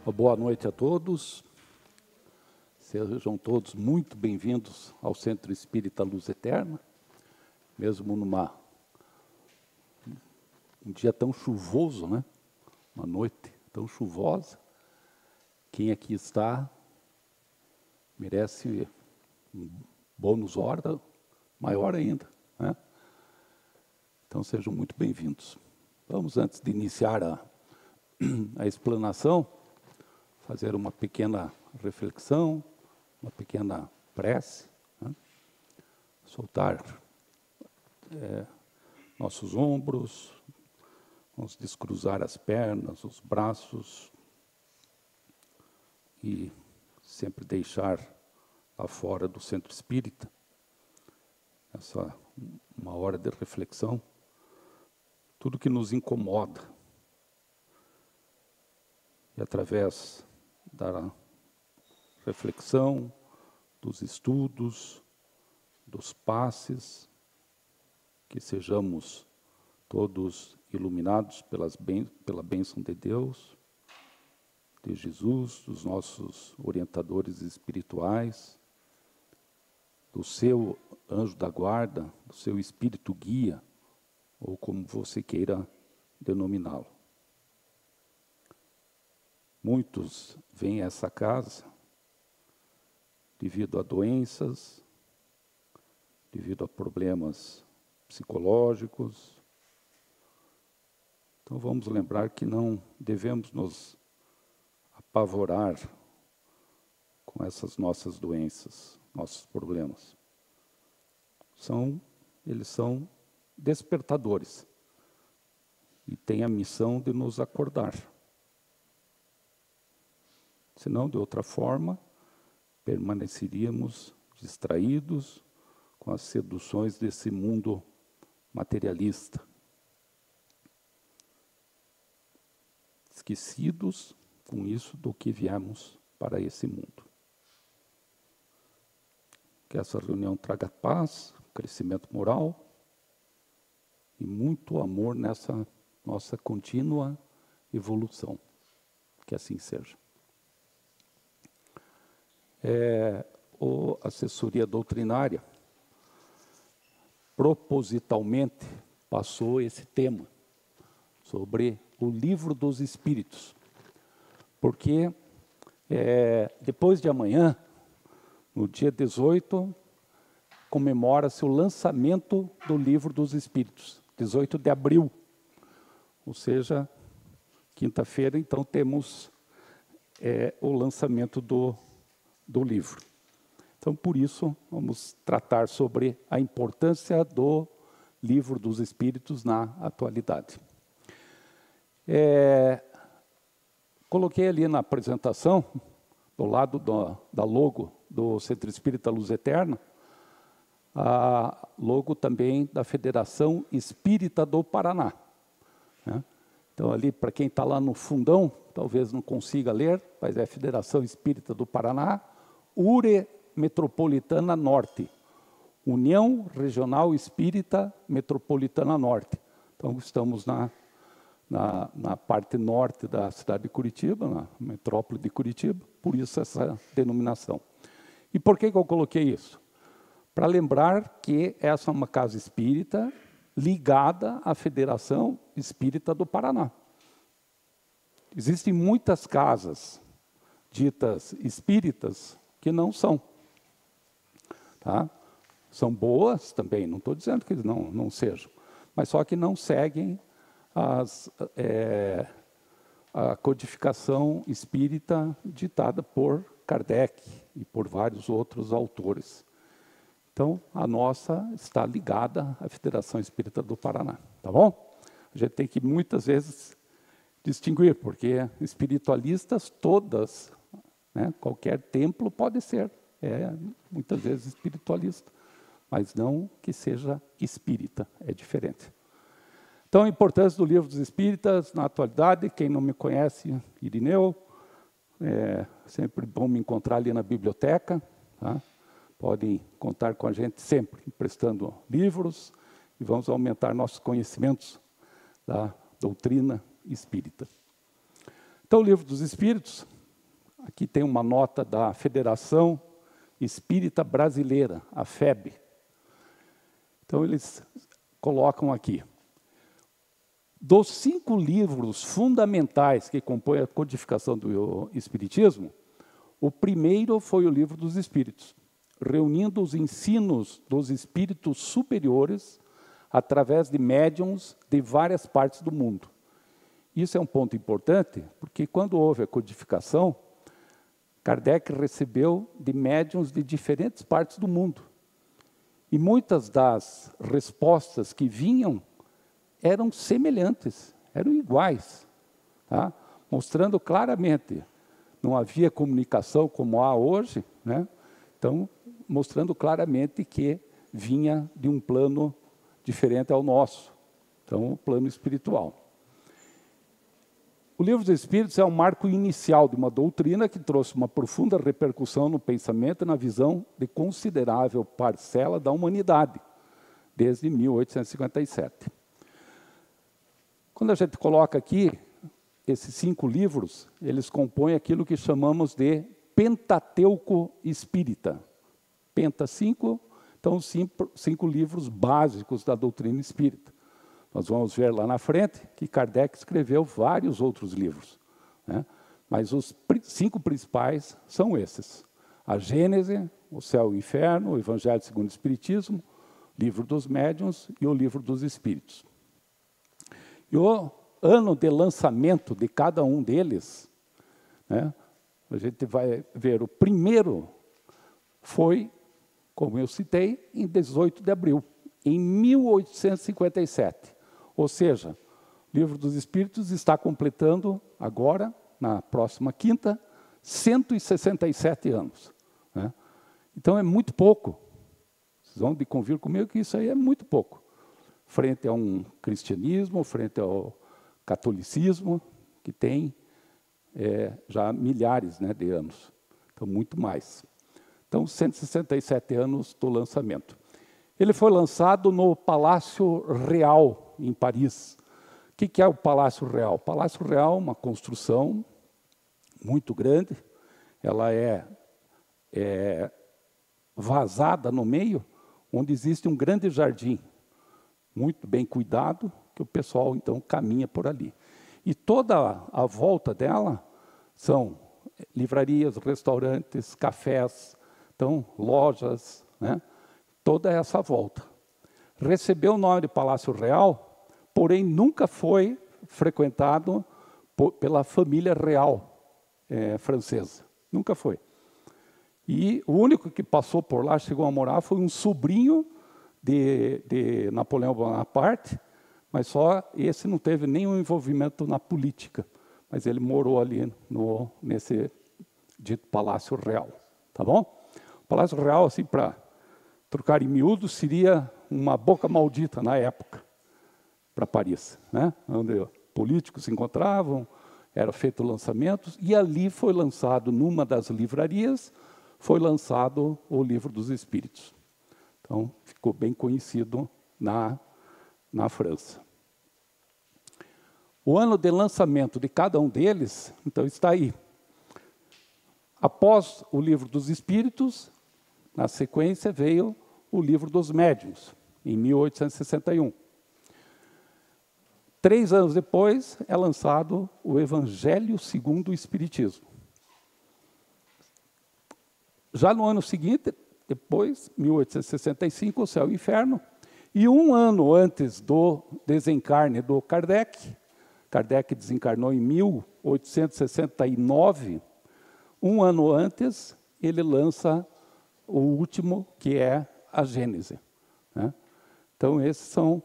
Uma boa noite a todos. Sejam todos muito bem-vindos ao Centro Espírita Luz Eterna, mesmo um dia tão chuvoso, né? Uma noite tão chuvosa. Quem aqui está merece um bônus hora maior ainda, né? Então sejam muito bem-vindos. Vamos, antes de iniciar a explanação, fazer uma pequena reflexão, uma pequena prece, né? Soltar nossos ombros, vamos descruzar as pernas, os braços e sempre deixar lá fora do centro espírita uma hora de reflexão, tudo que nos incomoda. E através da reflexão, dos estudos, dos passes, que sejamos todos iluminados pela bênção de Deus, de Jesus, dos nossos orientadores espirituais, do seu anjo da guarda, do seu espírito guia, ou como você queira denominá-lo. Muitos vêm a essa casa devido a doenças, devido a problemas psicológicos. Então vamos lembrar que não devemos nos apavorar com essas nossas doenças, nossos problemas. Eles são despertadores e têm a missão de nos acordar. Senão, de outra forma, permaneceríamos distraídos com as seduções desse mundo materialista. Esquecidos com isso do que viemos para esse mundo. Que essa reunião traga paz, crescimento moral e muito amor nessa nossa contínua evolução. Que assim seja. A assessoria doutrinária propositalmente passou esse tema sobre o Livro dos Espíritos, porque depois de amanhã, no dia 18, comemora-se o lançamento do Livro dos Espíritos, 18 de abril, ou seja, quinta-feira, então temos o lançamento do livro. Então, por isso, vamos tratar sobre a importância do Livro dos Espíritos na atualidade. Coloquei ali na apresentação, do lado da logo do Centro Espírita Luz Eterna, a logo também da Federação Espírita do Paraná, né? Então, ali, para quem está lá no fundão, talvez não consiga ler, mas é Federação Espírita do Paraná, URE Metropolitana Norte, União Regional Espírita Metropolitana Norte. Então, estamos na parte norte da cidade de Curitiba, na metrópole de Curitiba, por isso essa denominação. E por que eu coloquei isso? Para lembrar que essa é uma casa espírita ligada à Federação Espírita do Paraná. Existem muitas casas ditas espíritas que não são. Tá? São boas também, não estou dizendo que não sejam, mas só que não seguem a codificação espírita ditada por Kardec e por vários outros autores. Então, a nossa está ligada à Federação Espírita do Paraná, tá bom? A gente tem que muitas vezes distinguir, porque espiritualistas todas, né, qualquer templo pode ser, muitas vezes espiritualista, mas não que seja espírita, é diferente. Então, a importância do Livro dos Espíritas na atualidade, quem não me conhece, Irineu, sempre bom me encontrar ali na biblioteca, tá? Podem contar com a gente sempre, emprestando livros, e vamos aumentar nossos conhecimentos da doutrina espírita. Então, o Livro dos Espíritos, aqui tem uma nota da Federação Espírita Brasileira, a FEB. Então, eles colocam aqui: dos 5 livros fundamentais que compõem a codificação do Espiritismo, o primeiro foi o Livro dos Espíritos, reunindo os ensinos dos espíritos superiores através de médiuns de várias partes do mundo. Isso é um ponto importante, porque quando houve a codificação, Kardec recebeu de médiuns de diferentes partes do mundo. E muitas das respostas que vinham eram semelhantes, eram iguais, tá? Mostrando claramente, não havia comunicação como há hoje, né? Então, mostrando claramente que vinha de um plano diferente ao nosso, então, o plano espiritual. O Livro dos Espíritos é um marco inicial de uma doutrina que trouxe uma profunda repercussão no pensamento e na visão de considerável parcela da humanidade, desde 1857. Quando a gente coloca aqui esses 5 livros, eles compõem aquilo que chamamos de Pentateuco Espírita. Penta 5, então os 5 livros básicos da doutrina espírita. Nós vamos ver lá na frente que Kardec escreveu vários outros livros, né? Mas os 5 principais são esses: a Gênese, o Céu e o Inferno, o Evangelho segundo o Espiritismo, Livro dos Médiuns e o Livro dos Espíritos. E o ano de lançamento de cada um deles, né, a gente vai ver, o primeiro foi, como eu citei, em 18 de abril, em 1857. Ou seja, o Livro dos Espíritos está completando agora, na próxima quinta, 167 anos. Né? Então, é muito pouco. Vocês vão convir comigo que isso aí é muito pouco. Frente a um cristianismo, frente ao catolicismo, que tem já milhares, né, de anos. Então, muito mais. Então, 167 anos do lançamento. Ele foi lançado no Palácio Real, em Paris. O que é o Palácio Real? O Palácio Real é uma construção muito grande, ela é vazada no meio, onde existe um grande jardim, muito bem cuidado, que o pessoal, então, caminha por ali. E toda a volta dela são livrarias, restaurantes, cafés, então, lojas, né? Toda essa volta. Recebeu o nome de Palácio Real, porém nunca foi frequentado pela família real francesa. Nunca foi. E o único que passou por lá, chegou a morar, foi um sobrinho de Napoleão Bonaparte, mas só esse não teve nenhum envolvimento na política. Mas ele morou ali nesse dito Palácio Real. Tá bom? O Palácio Real, assim, para trocar em miúdos, seria uma boca maldita na época para Paris, né? Onde políticos se encontravam, era feito lançamentos, e ali foi lançado, numa das livrarias, foi lançado o Livro dos Espíritos. Então, ficou bem conhecido na França. O ano de lançamento de cada um deles, então, está aí. Após o Livro dos Espíritos, na sequência veio o Livro dos Médiuns, em 1861. 3 anos depois é lançado o Evangelho segundo o Espiritismo. Já no ano seguinte, depois, 1865, o Céu e o Inferno, e 1 ano antes do desencarne do Kardec, Kardec desencarnou em 1869, 1 ano antes, ele lança o último, que é a Gênese. Né? Então, esses são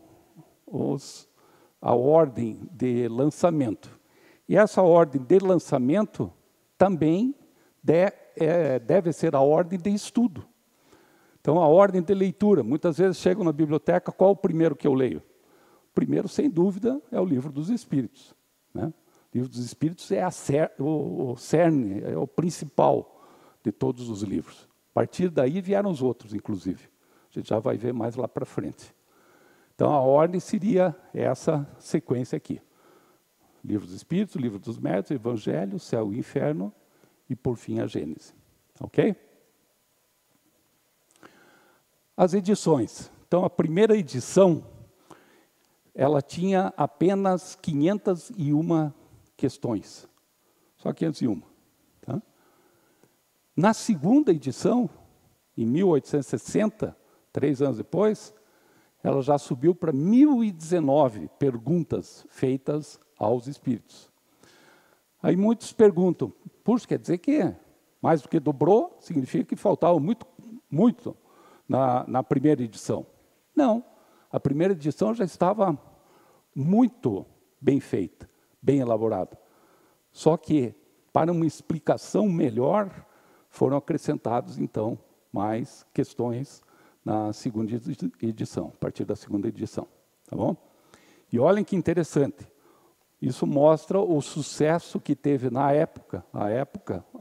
a ordem de lançamento. E essa ordem de lançamento também deve ser a ordem de estudo. Então, a ordem de leitura. Muitas vezes chego na biblioteca, qual o primeiro que eu leio? O primeiro, sem dúvida, é o Livro dos Espíritos. Né? O Livro dos Espíritos é o cerne, é o principal de todos os livros. A partir daí vieram os outros, inclusive. A gente já vai ver mais lá para frente. Então, a ordem seria essa sequência aqui. Livro dos Espíritos, Livro dos Médiuns, Evangelho, Céu e Inferno e, por fim, a Gênese. Ok? As edições. Então, a primeira edição, ela tinha apenas 501 questões. Só 501. Tá? Na segunda edição, em 1860, 3 anos depois, ela já subiu para 1.019 perguntas feitas aos espíritos. Aí muitos perguntam, puxa, quer dizer que mais do que dobrou, significa que faltava muito na primeira edição. Não, a primeira edição já estava muito bem feita, bem elaborada. Só que, para uma explicação melhor, foram acrescentados, então, mais questões na segunda edição, a partir da segunda edição. Tá bom? E olhem que interessante, isso mostra o sucesso que teve na época,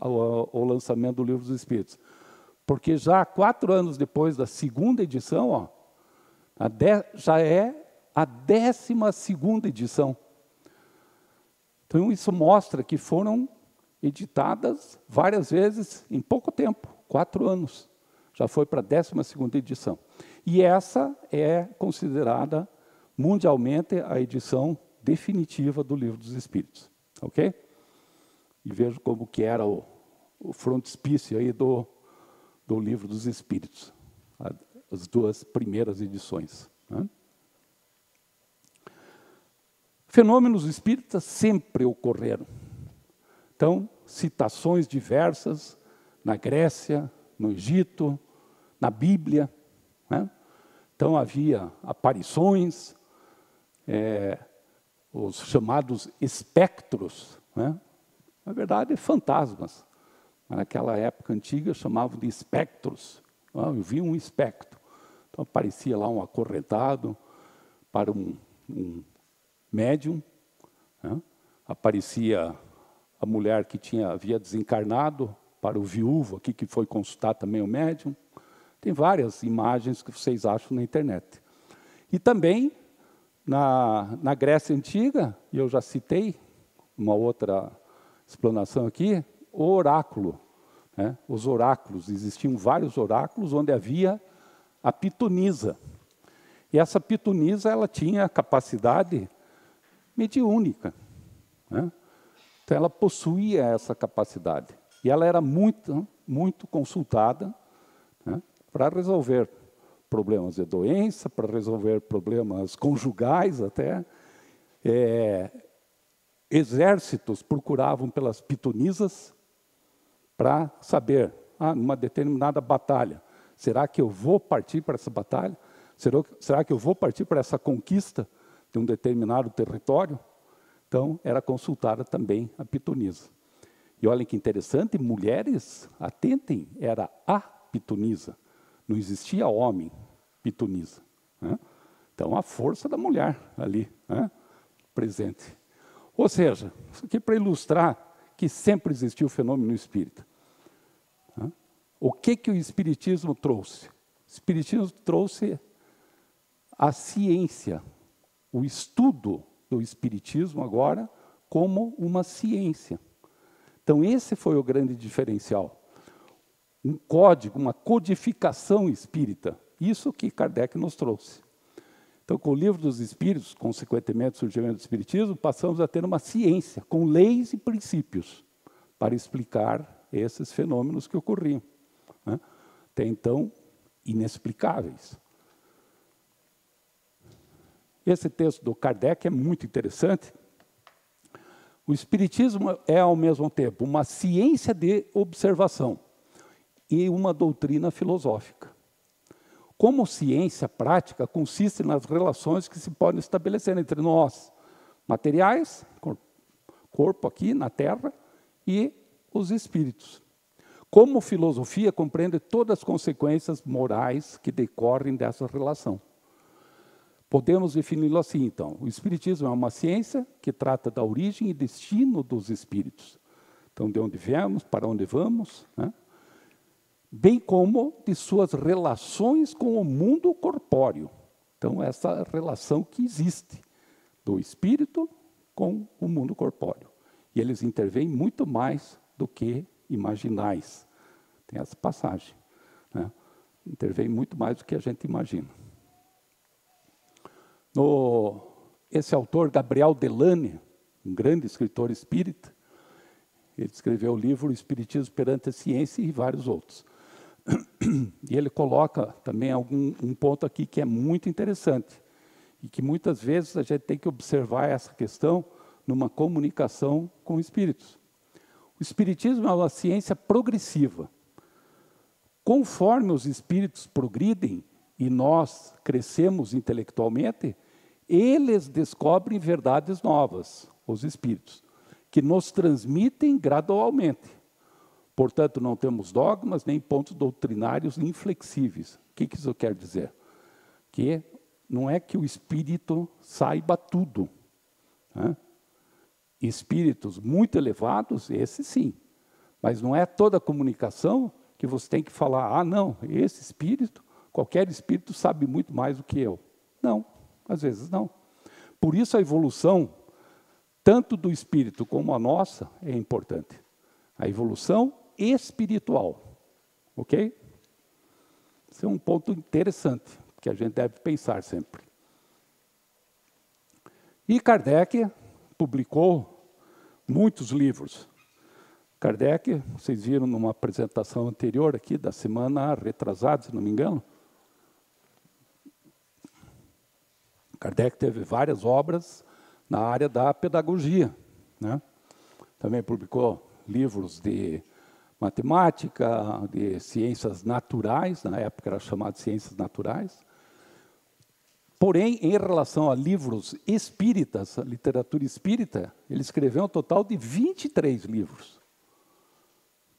o lançamento do Livro dos Espíritos. Porque já 4 anos depois da segunda edição, ó, já é a 12ª edição. Então, isso mostra que foram editadas várias vezes em pouco tempo, 4 anos. Já foi para a 12ª edição. E essa é considerada mundialmente a edição definitiva do Livro dos Espíritos. Ok? E veja como que era o frontispício aí do Livro dos Espíritos, as 2 primeiras edições. Né? Fenômenos espíritas sempre ocorreram. Então, citações diversas na Grécia, no Egito, na Bíblia. Né? Então, havia aparições, os chamados espectros, né? Na verdade, fantasmas. Naquela época antiga, chamavam de espectros. Eu vi um espectro. Então, aparecia lá um acorrentado para um médium. Né? Aparecia a mulher que havia desencarnado para o viúvo, aqui que foi consultar também o médium. Tem várias imagens que vocês acham na internet. E também, na Grécia Antiga, e eu já citei uma outra explanação aqui, o oráculo. Né? Os oráculos, existiam vários oráculos onde havia a pitonisa. E essa pitonisa, ela tinha capacidade mediúnica. Né? Então, ela possuía essa capacidade. E ela era muito consultada, né, para resolver problemas de doença, para resolver problemas conjugais até. Exércitos procuravam pelas pitonisas para saber, numa determinada batalha, será que eu vou partir para essa batalha? Será que eu vou partir para essa conquista de um determinado território? Então, era consultada também a pitonisa. E olhem que interessante, mulheres, atentem, era a pitonisa. Não existia homem pitonisa. Né? Então, a força da mulher ali, né, presente. Ou seja, isso aqui para ilustrar que sempre existiu o fenômeno espírita. Né? O que o Espiritismo trouxe? O Espiritismo trouxe a ciência, o estudo do Espiritismo agora como uma ciência. Então, esse foi o grande diferencial. Um código, uma codificação espírita. Isso que Kardec nos trouxe. Então, com o Livro dos Espíritos, consequentemente, o surgimento do Espiritismo, passamos a ter uma ciência, com leis e princípios, para explicar esses fenômenos que ocorriam. Né? Até então, inexplicáveis. Esse texto do Kardec é muito interessante. O Espiritismo é, ao mesmo tempo, uma ciência de observação e uma doutrina filosófica. Como ciência prática, consiste nas relações que se podem estabelecer entre nós, materiais, corpo aqui na Terra, e os espíritos. Como filosofia, compreende todas as consequências morais que decorrem dessa relação. Podemos defini-lo assim, então. O Espiritismo é uma ciência que trata da origem e destino dos espíritos. Então, de onde viemos, para onde vamos, né? Bem como de suas relações com o mundo corpóreo. Então, essa relação que existe do espírito com o mundo corpóreo. E eles intervêm muito mais do que imaginais. Tem essa passagem, né? Intervém muito mais do que a gente imagina. Esse autor, Gabriel Delane, um grande escritor espírita, ele escreveu o livro O Espiritismo perante a Ciência e vários outros. E ele coloca também um ponto aqui que é muito interessante, e que muitas vezes a gente tem que observar essa questão numa comunicação com espíritos. O Espiritismo é uma ciência progressiva. Conforme os espíritos progridem e nós crescemos intelectualmente, eles descobrem verdades novas, os espíritos, que nos transmitem gradualmente. Portanto, não temos dogmas nem pontos doutrinários inflexíveis. O que isso quer dizer? Que não é que o espírito saiba tudo, né? Espíritos muito elevados, esse sim. Mas não é toda a comunicação que você tem que falar, ah, não, esse espírito, qualquer espírito sabe muito mais do que eu. Não, às vezes não. Por isso a evolução, tanto do espírito como a nossa, é importante. A evolução espiritual, ok? Esse é um ponto interessante, que a gente deve pensar sempre. E Kardec publicou muitos livros. Kardec, vocês viram numa apresentação anterior aqui, da semana retrasada, se não me engano. Kardec teve várias obras na área da pedagogia, né? Também publicou livros de matemática, de ciências naturais, na época era chamado de ciências naturais. Porém, em relação a livros espíritas, a literatura espírita, ele escreveu um total de 23 livros.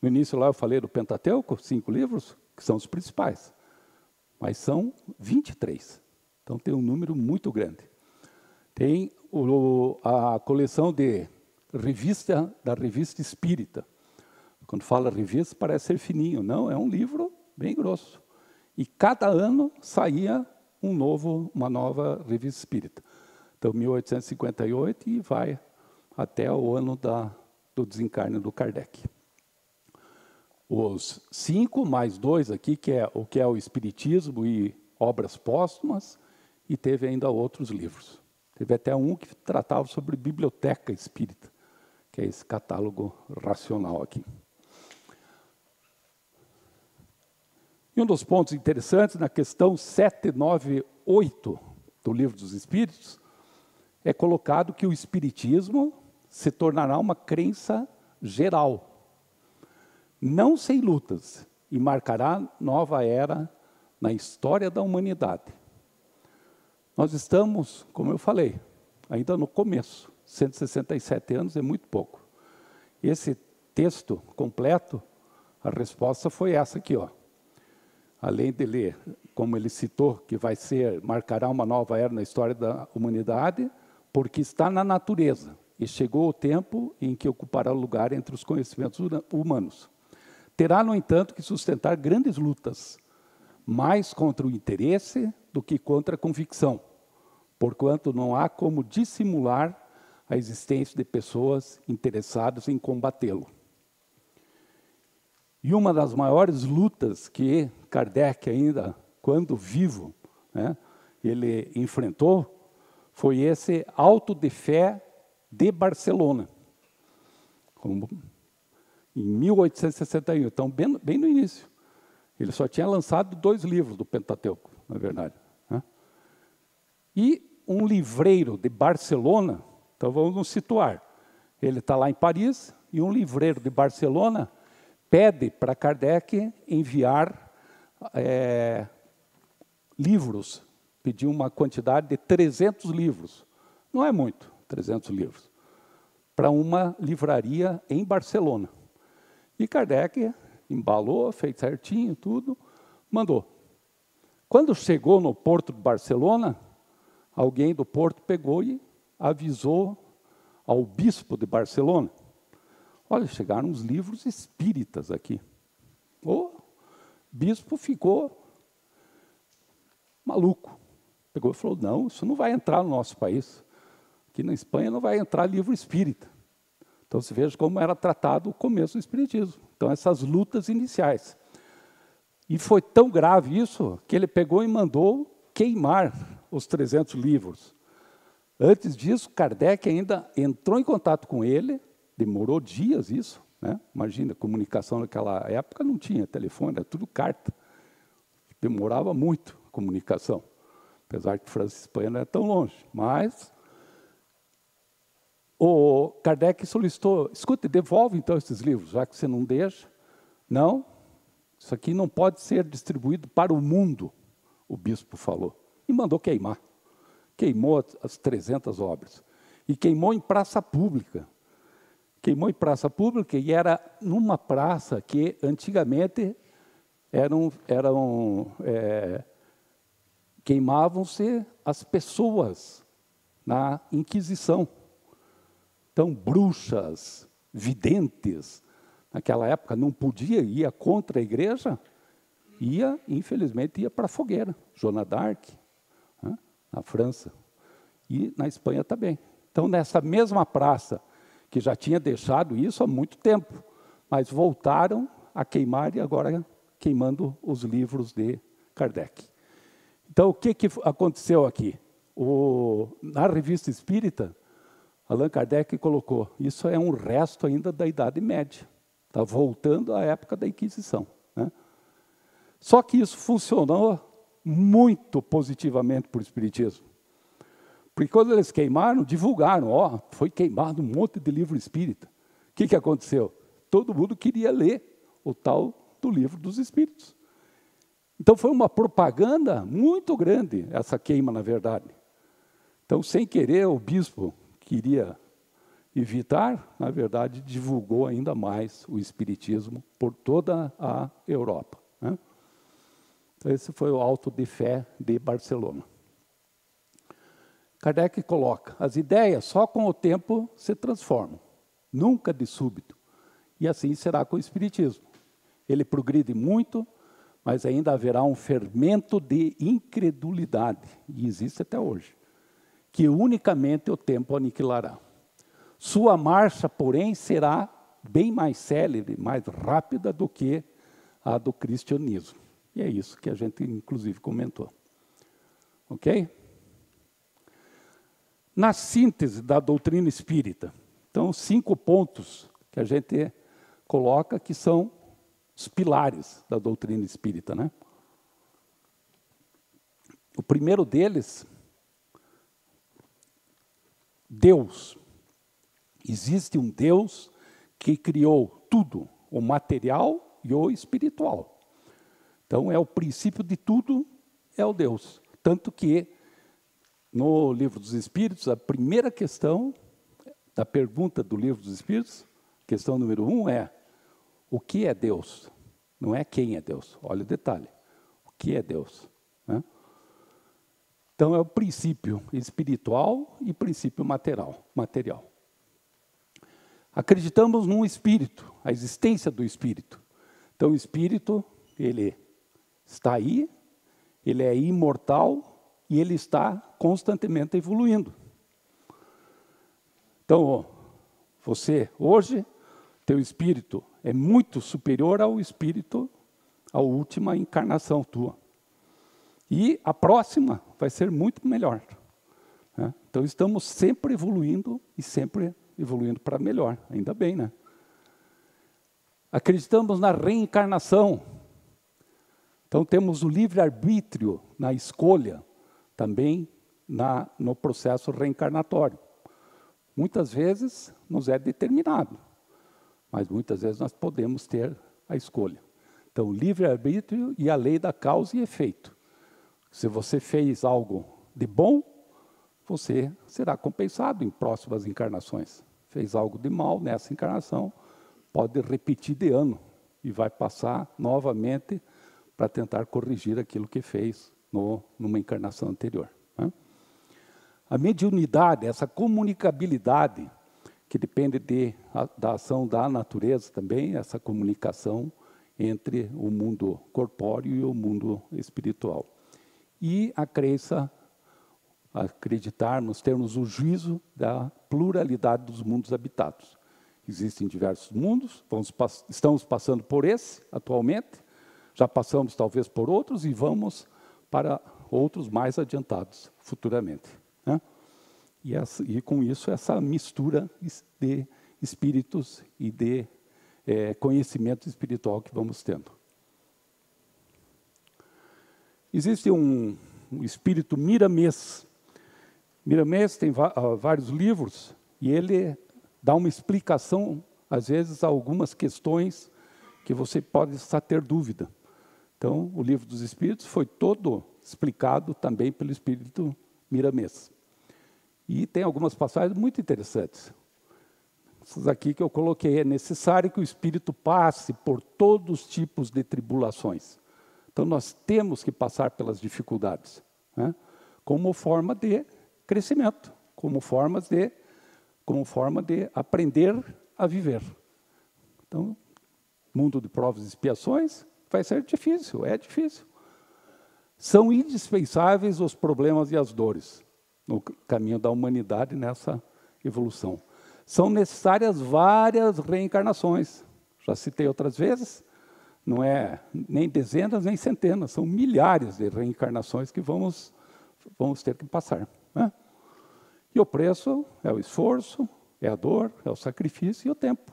No início lá eu falei do Pentateuco, 5 livros, que são os principais. Mas são 23. Então tem um número muito grande. Tem a coleção de da revista espírita. Quando fala revista, parece ser fininho. Não, é um livro bem grosso. E cada ano saía uma nova revista espírita. Então, 1858 e vai até o ano do desencarne do Kardec. Os 5 mais 2 aqui, que é o Espiritismo e obras póstumas, e teve ainda outros livros. Teve até um que tratava sobre biblioteca espírita, que é esse catálogo racional aqui. E um dos pontos interessantes na questão 798 do Livro dos Espíritos é colocado que o Espiritismo se tornará uma crença geral, não sem lutas, e marcará nova era na história da humanidade. Nós estamos, como eu falei, ainda no começo, 167 anos é muito pouco. Esse texto completo, a resposta foi essa aqui, ó. Além de ler, como ele citou, que marcará uma nova era na história da humanidade, porque está na natureza, e chegou o tempo em que ocupará lugar entre os conhecimentos humanos. Terá, no entanto, que sustentar grandes lutas, mais contra o interesse do que contra a convicção, porquanto não há como dissimular a existência de pessoas interessadas em combatê-lo. E uma das maiores lutas que Kardec ainda, quando vivo, né, ele enfrentou, foi esse Auto de Fé de Barcelona, em 1861, então bem no início. Ele só tinha lançado 2 livros do Pentateuco, na verdade, né? E um livreiro de Barcelona, então vamos nos situar, ele está lá em Paris, e um livreiro de Barcelona pede para Kardec enviar livros, pediu uma quantidade de 300 livros, não é muito, 300 livros, para uma livraria em Barcelona. E Kardec embalou, fez certinho, tudo, mandou. Quando chegou no porto de Barcelona, alguém do porto pegou e avisou ao bispo de Barcelona. Olha, chegaram uns livros espíritas aqui. O bispo ficou maluco. Pegou e falou, não, isso não vai entrar no nosso país. que na Espanha não vai entrar livro espírita. Então, se veja como era tratado o começo do espiritismo. Então, essas lutas iniciais. E foi tão grave isso, que ele pegou e mandou queimar os 300 livros. Antes disso, Kardec ainda entrou em contato com ele, demorou dias isso, né? Imagina, comunicação naquela época não tinha telefone, era tudo carta. Demorava muito a comunicação, apesar que França e Espanha não é tão longe. Mas o Kardec solicitou, escuta, devolve então esses livros, já que você não deixa. Não, isso aqui não pode ser distribuído para o mundo, o bispo falou. E mandou queimar. Queimou as 300 obras. E queimou em praça pública. Queimou em praça pública e era numa praça que antigamente queimavam-se as pessoas na Inquisição. Então, bruxas, videntes, naquela época não podia, ia contra a igreja, infelizmente, ia para a fogueira. Joana d'Arc, né, na França, e na Espanha também. Então, nessa mesma praça, que já tinha deixado isso há muito tempo, mas voltaram a queimar e agora queimando os livros de Kardec. Então, o que aconteceu aqui? Na Revista Espírita, Allan Kardec colocou, isso é um resto ainda da Idade Média. Está voltando à época da Inquisição, né? Só que isso funcionou muito positivamente para o Espiritismo. Porque quando eles queimaram, divulgaram, foi queimado um monte de livro espírita. O que aconteceu? Todo mundo queria ler o tal do Livro dos Espíritos. Então foi uma propaganda muito grande, essa queima, na verdade. Então, sem querer, o bispo queria evitar, na verdade, divulgou ainda mais o espiritismo por toda a Europa, né? Então, esse foi o Auto de Fé de Barcelona. Kardec coloca, as ideias só com o tempo se transformam, nunca de súbito. E assim será com o espiritismo. Ele progride muito, mas ainda haverá um fermento de incredulidade, e existe até hoje, que unicamente o tempo aniquilará. Sua marcha, porém, será bem mais célere, mais rápida do que a do cristianismo. E é isso que a gente, inclusive, comentou. Ok? Na síntese da doutrina espírita, então, 5 pontos que a gente coloca que são os pilares da doutrina espírita, né? O primeiro deles, Deus. Existe um Deus que criou tudo, o material e o espiritual. Então, é o princípio de tudo, é o Deus. Tanto que, no Livro dos Espíritos, a primeira questão da pergunta do Livro dos Espíritos, questão número 1 é, o que é Deus? Não é quem é Deus. Olha o detalhe. O que é Deus? Né? Então, é o princípio espiritual e princípio material. Acreditamos num espírito, a existência do espírito. Então, o espírito, ele está aí, ele é imortal e ele está constantemente evoluindo. Então, você, hoje, teu espírito é muito superior ao espírito, à última encarnação tua. E a próxima vai ser muito melhor, né? Então, estamos sempre evoluindo e sempre evoluindo para melhor, ainda bem, né? Acreditamos na reencarnação. Então, temos o livre-arbítrio na escolha, também no processo reencarnatório. Muitas vezes nos é determinado, mas muitas vezes nós podemos ter a escolha. Então, livre-arbítrio e a lei da causa e efeito. Se você fez algo de bom, você será compensado em próximas encarnações. Fez algo de mal nessa encarnação, pode repetir de ano e vai passar novamente para tentar corrigir aquilo que fez numa encarnação anterior, né? A mediunidade, essa comunicabilidade, que depende da ação da natureza também, essa comunicação entre o mundo corpóreo e o mundo espiritual. E a crença acreditarmos, termos o juízo da pluralidade dos mundos habitados. Existem diversos mundos, estamos passando por esse atualmente, já passamos talvez por outros e vamos para outros mais adiantados futuramente, né? E com isso, essa mistura de espíritos e de conhecimento espiritual que vamos tendo. Existe um espírito miramês. Miramês tem vários livros e ele dá uma explicação, às vezes, a algumas questões que você pode estar ter dúvida. Então, o Livro dos Espíritos foi todo explicado também pelo espírito miramês. E tem algumas passagens muito interessantes. Essas aqui que eu coloquei: é necessário que o espírito passe por todos os tipos de tribulações. Então, nós temos que passar pelas dificuldades, né? Como forma de crescimento, como forma de aprender a viver. Então, mundo de provas e expiações vai ser difícil, é difícil. São indispensáveis os problemas e as dores no caminho da humanidade nessa evolução. São necessárias várias reencarnações. Já citei outras vezes, não é nem dezenas nem centenas, são milhares de reencarnações que vamos ter que passar, né? E o preço é o esforço, é a dor, é o sacrifício e o tempo.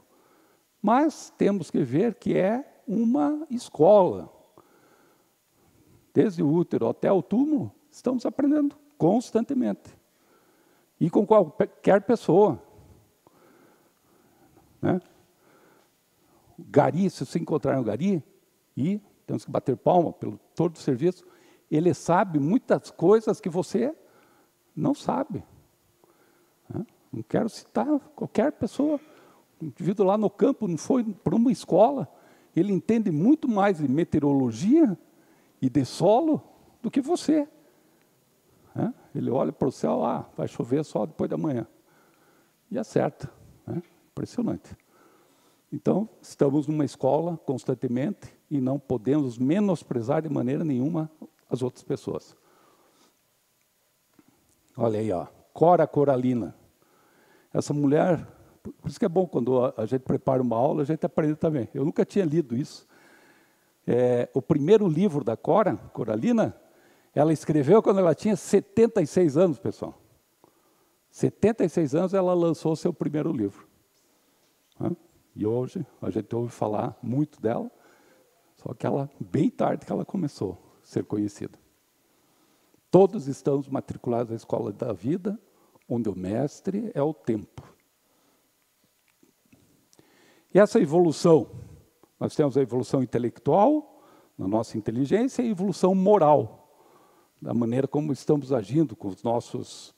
Mas temos que ver que é uma escola. Desde o útero até o túmulo, estamos aprendendo constantemente. E com qualquer pessoa, né? Gari, se você encontrar um gari, e temos que bater palma pelo todo o serviço, ele sabe muitas coisas que você não sabe. Não quero citar qualquer pessoa. Um indivíduo lá no campo não foi para uma escola, ele entende muito mais de meteorologia e de solo do que você. Ele olha para o céu, vai chover só depois da manhã. E acerta. Impressionante. Então, estamos numa escola constantemente e não podemos menosprezar de maneira nenhuma as outras pessoas. Olha aí, Cora Coralina. Essa mulher, por isso que é bom quando a gente prepara uma aula, a gente aprende também. Eu nunca tinha lido isso. O primeiro livro da Cora Coralina, ela escreveu quando ela tinha 76 anos, pessoal. 76 anos ela lançou seu primeiro livro. E hoje a gente ouve falar muito dela, só que bem tarde que ela começou a ser conhecida. Todos estamos matriculados na escola da vida, onde o mestre é o tempo. E essa evolução, nós temos a evolução intelectual, na nossa inteligência, e a evolução moral, da maneira como estamos agindo com os nossos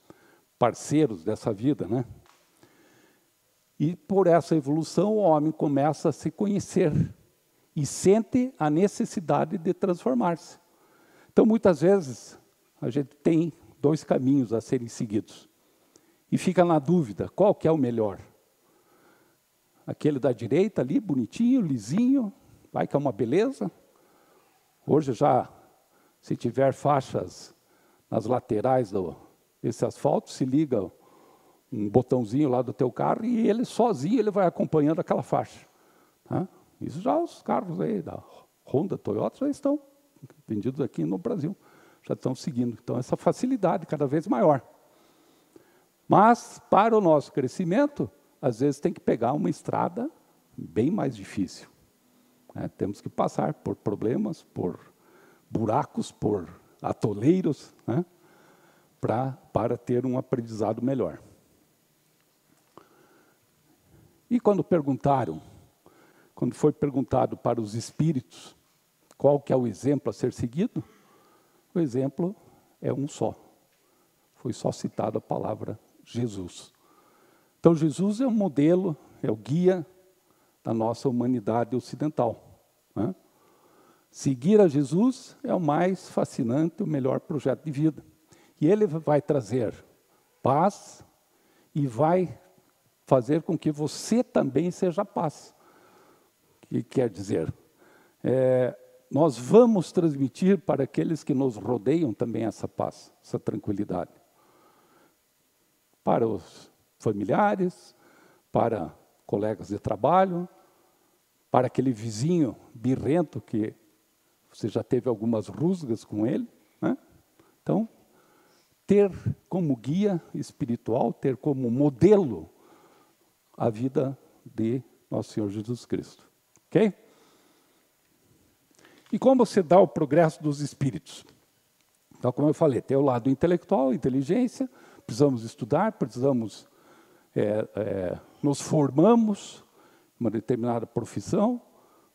parceiros dessa vida, né? E por essa evolução o homem começa a se conhecer e sente a necessidade de transformar-se. Então, muitas vezes, a gente tem dois caminhos a serem seguidos. E fica na dúvida, qual que é o melhor? Aquele da direita ali, bonitinho, lisinho, vai que é uma beleza. Hoje já, se tiver faixas nas laterais desse asfalto, se liga um botãozinho lá do teu carro e ele sozinho ele vai acompanhando aquela faixa. Isso já os carros aí da Honda, Toyota já estão vendidos aqui no Brasil, já estão seguindo. Então, essa facilidade cada vez maior. Mas, para o nosso crescimento, às vezes tem que pegar uma estrada bem mais difícil. Temos que passar por problemas, por buracos, por atoleiros, para ter um aprendizado melhor. E quando foi perguntado para os espíritos qual que é o exemplo a ser seguido, o exemplo é um só. Foi só citada a palavra Jesus. Então, Jesus é o modelo, é o guia da nossa humanidade ocidental. Seguir a Jesus é o mais fascinante, o melhor projeto de vida. E ele vai trazer paz e vai fazer com que você também seja paz. O que quer dizer? Nós vamos transmitir para aqueles que nos rodeiam também essa paz, essa tranquilidade. para os familiares, para colegas de trabalho, para aquele vizinho birrento que você já teve algumas rusgas com ele, né? Então, ter como guia espiritual, ter como modelo a vida de nosso Senhor Jesus Cristo. Ok? E como se dá o progresso dos espíritos? Então, como eu falei, tem o lado intelectual, inteligência, precisamos estudar, precisamos, nos formamos em uma determinada profissão,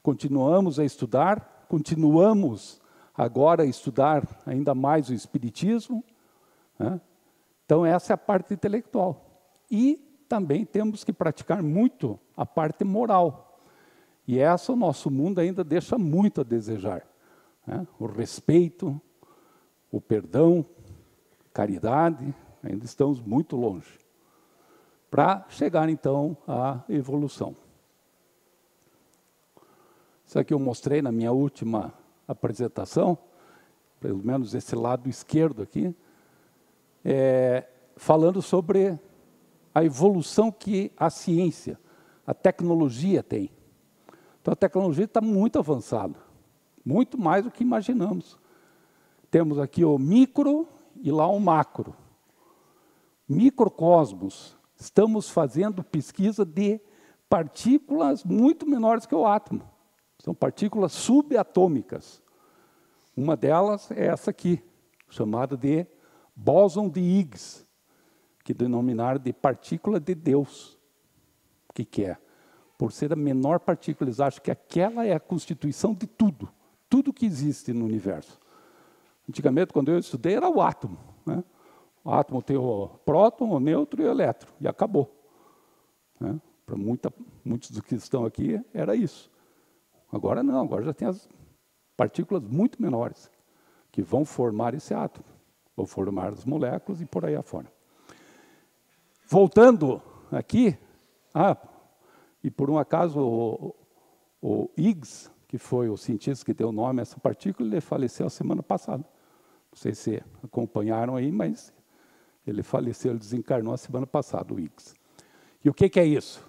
continuamos a estudar, continuamos agora a estudar ainda mais o espiritismo, né? Então, essa é a parte intelectual. E também temos que praticar muito a parte moral. E essa o nosso mundo ainda deixa muito a desejar, né? O respeito, o perdão, caridade, ainda estamos muito longe. Para chegar, então, à evolução. Isso aqui eu mostrei na minha última apresentação, pelo menos esse lado esquerdo aqui, falando sobre a evolução que a ciência, a tecnologia tem. Então, a tecnologia está muito avançada, muito mais do que imaginamos. Temos aqui o micro e lá o macro. Microcosmos, estamos fazendo pesquisa de partículas muito menores que o átomo. São partículas subatômicas. Uma delas é essa aqui, chamada de bóson de Higgs, que denominaram de partícula de Deus. O que é? Por ser a menor partícula, eles acham que aquela é a constituição de tudo, tudo que existe no universo. Antigamente, quando eu estudei, era o átomo, né? O átomo tem o próton, o nêutron e o elétron, e acabou, né? Para muitos dos que estão aqui, era isso. Agora não, agora já tem as partículas muito menores, que vão formar esse átomo, vão formar as moléculas e por aí afora. Voltando aqui, e por um acaso o Higgs, que foi o cientista que deu nome a essa partícula, ele faleceu a semana passada. Não sei se acompanharam aí, mas ele faleceu, ele desencarnou a semana passada, o Higgs. E o que é isso?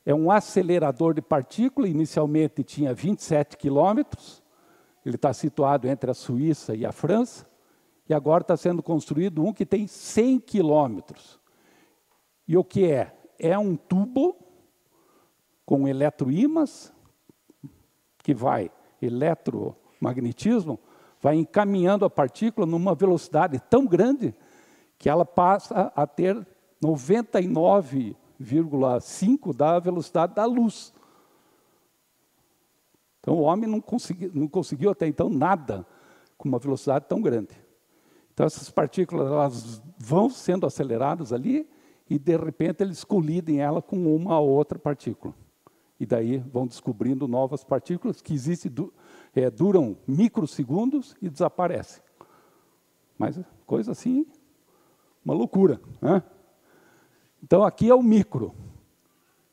É um acelerador de partícula, inicialmente tinha 27 quilômetros, ele está situado entre a Suíça e a França, e agora está sendo construído um que tem 100 quilômetros. E o que é? É um tubo com eletroímãs, que vai, eletromagnetismo, vai encaminhando a partícula numa velocidade tão grande que ela passa a ter 99,5 da velocidade da luz. Então, o homem não conseguiu até então nada com uma velocidade tão grande. Então, essas partículas elas vão sendo aceleradas ali e, de repente, eles colidem ela com uma ou outra partícula. E daí vão descobrindo novas partículas que existem, duram microsegundos e desaparecem. Mas coisa assim, uma loucura, né? Então, aqui é o micro.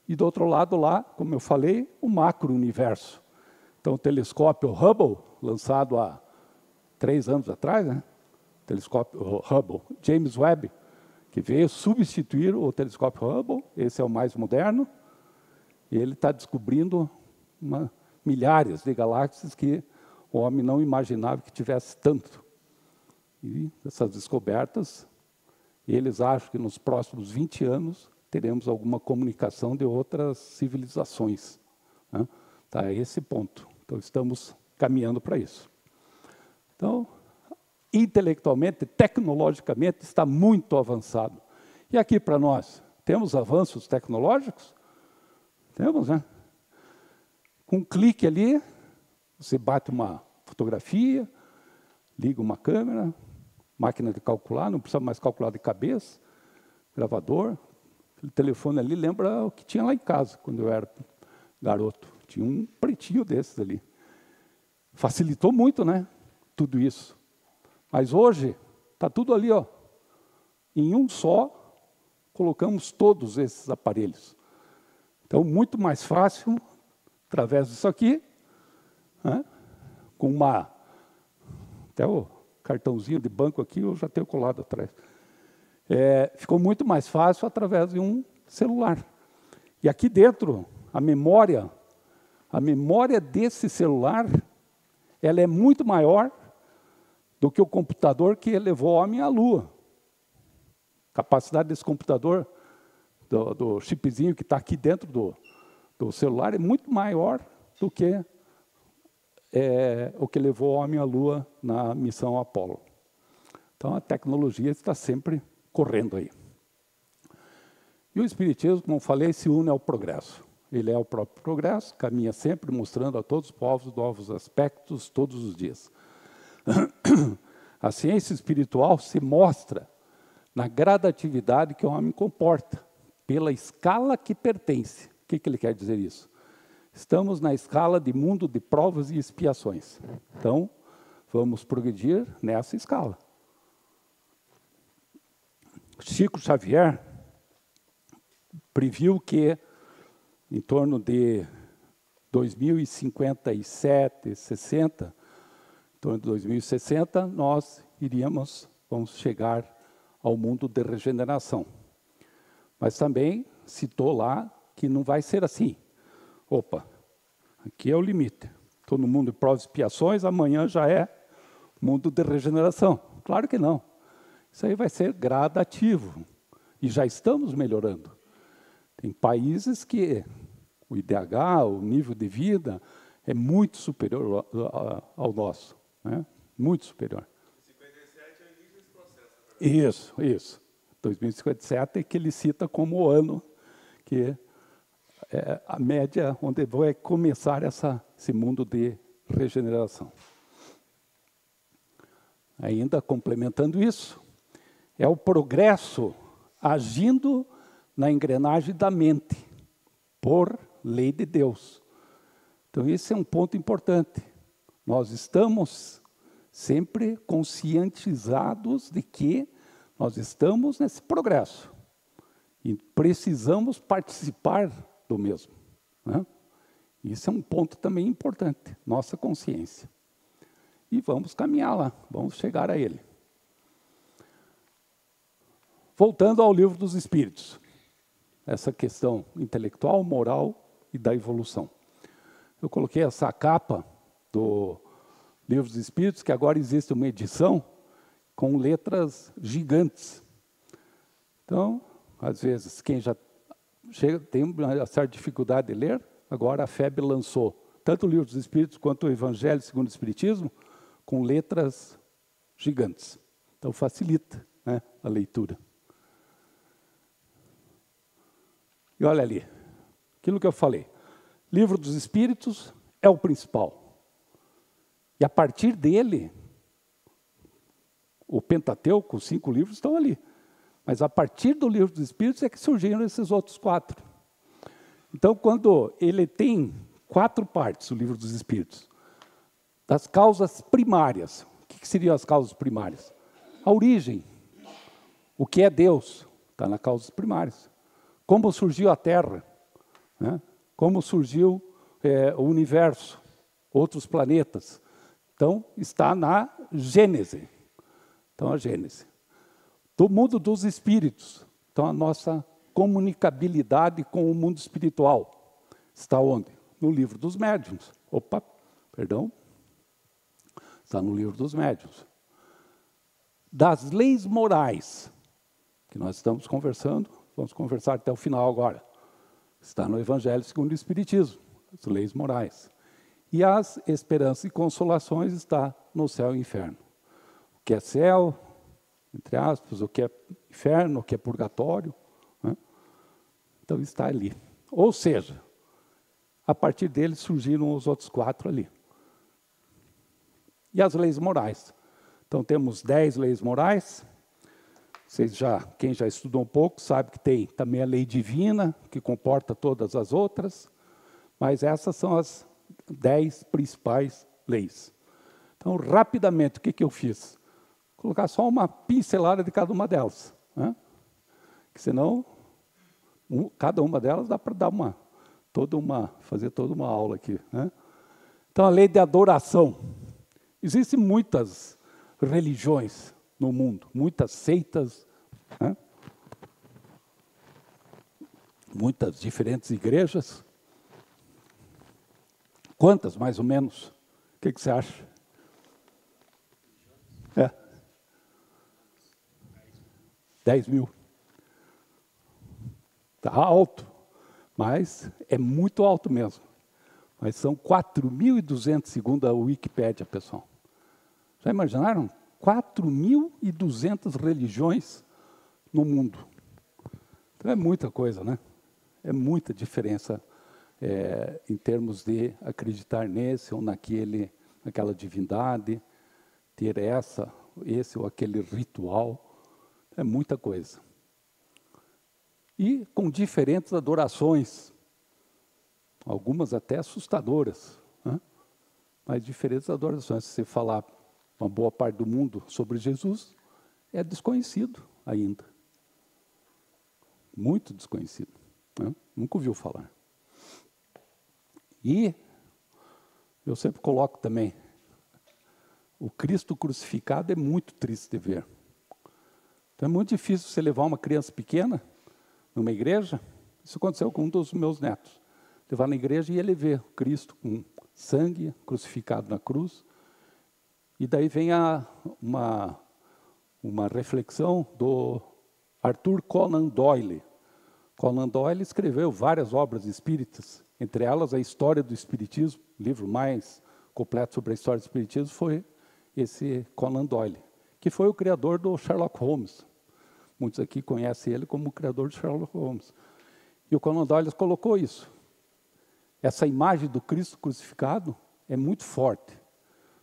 E do outro lado lá, como eu falei, o macro-universo. Então, o telescópio Hubble, lançado há 3 anos atrás, né? O telescópio Hubble, James Webb, que veio substituir o telescópio Hubble, esse é o mais moderno, e ele está descobrindo milhares de galáxias que o homem não imaginava que tivesse tanto. E essas descobertas, eles acham que nos próximos 20 anos teremos alguma comunicação de outras civilizações, né? Tá a esse ponto. Então, estamos caminhando para isso. Então, intelectualmente, tecnologicamente, está muito avançado. E aqui para nós, temos avanços tecnológicos? Temos, né? Com um clique ali, você bate uma fotografia, liga uma câmera, máquina de calcular, não precisa mais calcular de cabeça, gravador. Aquele telefone ali lembra o que tinha lá em casa, quando eu era garoto. Tinha um pretinho desses ali. Facilitou muito, né? Tudo isso. Mas hoje, está tudo ali, ó. Em um só, colocamos todos esses aparelhos. Então, muito mais fácil, através disso aqui, né? Com até o cartãozinho de banco aqui, eu já tenho colado atrás. ficou muito mais fácil através de um celular. E aqui dentro, a memória desse celular, ela é muito maior do que o computador que levou o homem à Lua. A capacidade desse computador, do chipzinho que está aqui dentro do celular, é muito maior do que o que levou o homem à Lua na missão Apollo. Então, a tecnologia está sempre correndo aí. E o Espiritismo, como falei, se une ao progresso. Ele é o próprio progresso, caminha sempre mostrando a todos os povos novos aspectos todos os dias. A ciência espiritual se mostra na gradatividade que o homem comporta, pela escala que pertence. O que ele quer dizer isso? Estamos na escala de mundo de provas e expiações. Então, vamos progredir nessa escala. Chico Xavier previu que em torno de 2057, 60, em torno de 2060, vamos chegar ao mundo de regeneração. Mas também citou lá que não vai ser assim. Opa, aqui é o limite. Estou no mundo de provas e expiações, amanhã já é mundo de regeneração. Claro que não. Isso aí vai ser gradativo. E já estamos melhorando. Tem países que o IDH, o nível de vida, é muito superior ao nosso. Né? Muito superior. 57 é o início desse processo. Isso. 2057 é que ele cita como o ano que é a média onde vai começar esse mundo de regeneração. Ainda complementando isso, é o progresso agindo na engrenagem da mente, por lei de Deus. Então, esse é um ponto importante. Nós estamos sempre conscientizados de que nós estamos nesse progresso e precisamos participar do mesmo. Né? Isso é um ponto também importante, nossa consciência. E vamos caminhar lá, vamos chegar a ele. Voltando ao Livro dos Espíritos, essa questão intelectual, moral e da evolução. Eu coloquei essa capa do Livro dos Espíritos, que agora existe uma edição com letras gigantes. Então, às vezes, quem já tem uma certa dificuldade de ler, agora a FEB lançou tanto o Livro dos Espíritos quanto o Evangelho segundo o Espiritismo com letras gigantes. Então, facilita, né, a leitura. E olha ali, aquilo que eu falei. Livro dos Espíritos é o principal. E a partir dele, o Pentateuco, os 5 livros estão ali. Mas a partir do Livro dos Espíritos é que surgiram esses outros 4. Então, quando ele tem 4 partes, o Livro dos Espíritos, das causas primárias. O que seriam as causas primárias? A origem. O que é Deus? Está nas causas primárias. Como surgiu a Terra, né? Como surgiu o universo, outros planetas. Então, está na Gênese. Então, a Gênese. Do mundo dos espíritos. Então, a nossa comunicabilidade com o mundo espiritual. Está onde? No Livro dos Médiuns. Está no Livro dos Médiuns. Das leis morais, que nós estamos conversando, vamos conversar até o final agora. Está no Evangelho segundo o Espiritismo, as leis morais. E as esperanças e consolações está no céu e inferno. O que é céu, entre aspas, o que é inferno, o que é purgatório. Né? Então está ali. Ou seja, a partir dele surgiram os outros 4 ali. E as leis morais. Então temos 10 leis morais. Quem já estudou um pouco sabe que tem também a lei divina, que comporta todas as outras, mas essas são as 10 principais leis. Então, rapidamente, o que eu fiz? Colocar só uma pincelada de cada uma delas. Né? Que senão, cada uma delas dá para dar fazer toda uma aula aqui. Né? Então, a lei de adoração. Existem muitas religiões no mundo, muitas seitas, né? Muitas diferentes igrejas. Quantas, mais ou menos? O que você acha? 10 mil. Está alto, mas é muito alto mesmo. Mas são 4.200, segundo a Wikipédia, pessoal. Já imaginaram? 4.200 religiões no mundo. Então é muita coisa, né? É muita diferença em termos de acreditar nesse ou naquela divindade, ter esse ou aquele ritual. É muita coisa. E com diferentes adorações, algumas até assustadoras, né? Mas diferentes adorações. Se você falar uma boa parte do mundo sobre Jesus, é desconhecido ainda. Muito desconhecido, né? Nunca ouviu falar. E eu sempre coloco também, o Cristo crucificado é muito triste de ver. Então é muito difícil você levar uma criança pequena numa igreja. Isso aconteceu com um dos meus netos. Levar na igreja e ele vê Cristo com sangue crucificado na cruz. E daí vem uma reflexão do Arthur Conan Doyle. Conan Doyle escreveu várias obras espíritas, entre elas a História do Espiritismo. O livro mais completo sobre a história do Espiritismo foi esse Conan Doyle, que foi o criador do Sherlock Holmes. Muitos aqui conhecem ele como o criador de Sherlock Holmes. E o Conan Doyle colocou isso. Essa imagem do Cristo crucificado é muito forte.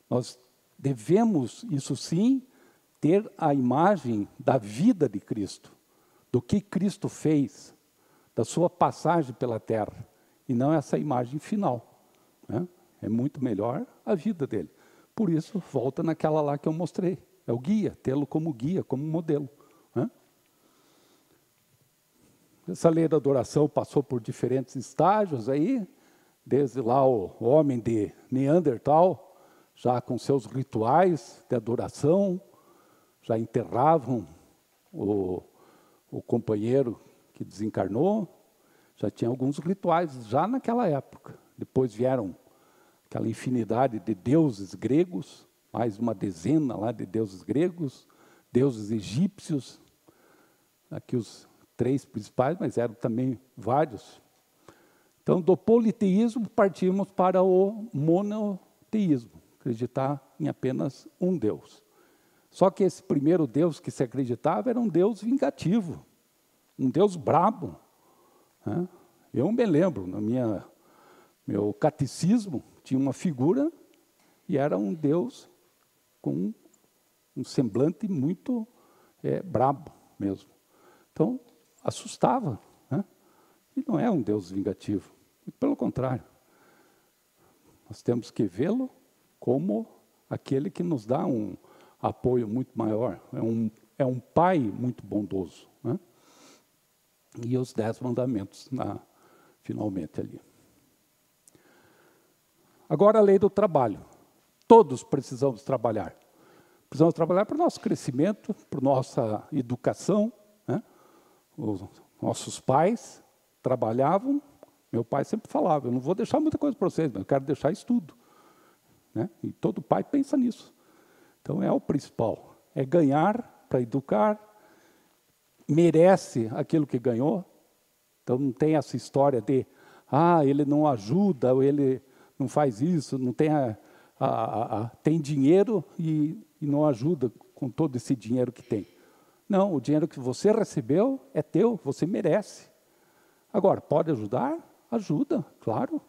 Nós devemos, isso sim, ter a imagem da vida de Cristo, do que Cristo fez, da sua passagem pela terra, e não essa imagem final, né? É muito melhor a vida dele. Por isso, volta naquela lá que eu mostrei. É o guia, tê-lo como guia, como modelo, né? Essa lei da adoração passou por diferentes estágios aí, desde lá o homem de Neandertal, já com seus rituais de adoração, já enterravam o companheiro que desencarnou, já tinha alguns rituais já naquela época. Depois vieram aquela infinidade de deuses gregos, mais uma dezena lá de deuses gregos, deuses egípcios, aqui os 3 principais, mas eram também vários. Então, do politeísmo, partimos para o monoteísmo, acreditar em apenas um Deus. Só que esse primeiro Deus que se acreditava era um Deus vingativo, um Deus brabo, né? Eu me lembro, no meu catecismo, tinha uma figura e era um Deus com um semblante muito brabo mesmo. Então, assustava, né? E não é um Deus vingativo, pelo contrário. Nós temos que vê-lo como aquele que nos dá um apoio muito maior, é um pai muito bondoso, né? E os 10 mandamentos, finalmente ali. Agora a lei do trabalho. Todos precisamos trabalhar. Precisamos trabalhar para o nosso crescimento, para a nossa educação, né? Os nossos pais trabalhavam. Meu pai sempre falava, eu não vou deixar muita coisa para vocês, mas eu quero deixar estudo, né? E todo pai pensa nisso. Então é o principal, é ganhar para educar, merece aquilo que ganhou. Então não tem essa história de, ele não ajuda, ou ele não faz isso, não tem tem dinheiro e não ajuda com todo esse dinheiro que tem. Não, o dinheiro que você recebeu é teu, você merece. Agora, pode ajudar? Ajuda, claro.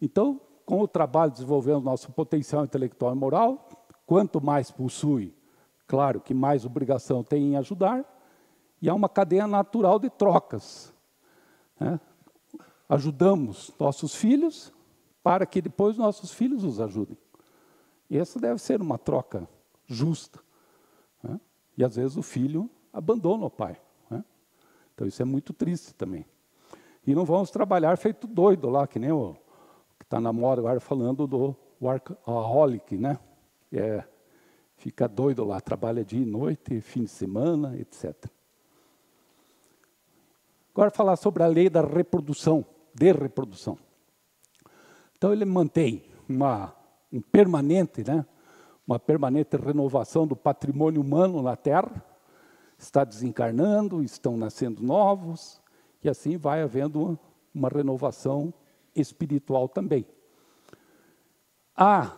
Então, com o trabalho desenvolvemos nosso potencial intelectual e moral. Quanto mais possui, claro que mais obrigação tem em ajudar. E há uma cadeia natural de trocas, né? Ajudamos nossos filhos para que depois nossos filhos nos ajudem. E essa deve ser uma troca justa, né? E às vezes o filho abandona o pai, né? Então isso é muito triste também. E não vamos trabalhar feito doido lá, que nem o que está na moda agora falando do workaholic, né? Fica doido lá, trabalha dia e noite, fim de semana, etc. Agora, falar sobre a lei da reprodução, de reprodução. Então, ele mantém uma permanente renovação do patrimônio humano na Terra, está desencarnando, estão nascendo novos, e assim vai havendo uma renovação espiritual também. Há